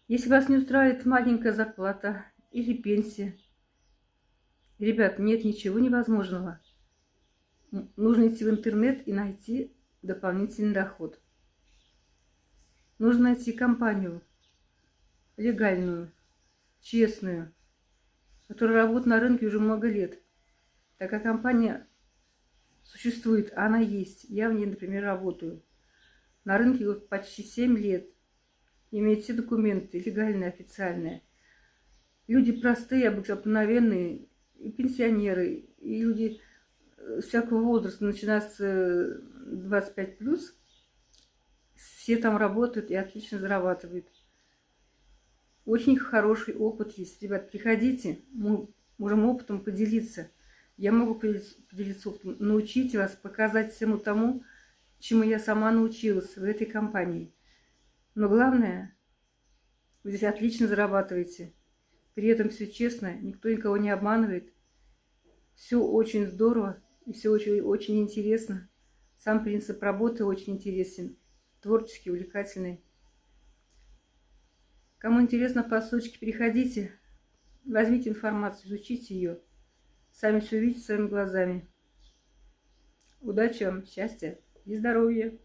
Если вас не устраивает маленькая зарплата или пенсия, ребят, нет ничего невозможного. Нужно идти в интернет и найти дополнительный доход. Нужно найти компанию легальную, честную, которая работает на рынке уже много лет. Такая компания существует, она есть. Я в ней, например, работаю. На рынке вот почти 7 лет. Имеют все документы, легальные, официальные. Люди простые, обыкновенные, и пенсионеры, и люди всякого возраста, начиная с 25+, все там работают и отлично зарабатывают. Очень хороший опыт есть. Ребят, приходите, мы можем опытом поделиться. Я могу поделиться опытом, научить вас, показать всему тому, чему я сама научилась в этой компании. Но главное, вы здесь отлично зарабатываете. При этом все честно, никто никого не обманывает. Все очень здорово и все очень, очень интересно. Сам принцип работы очень интересен, творческий, увлекательный. Кому интересно по ссылочке, переходите, возьмите информацию, изучите ее. Сами все увидите своими глазами. Удачи вам, счастья и здоровья!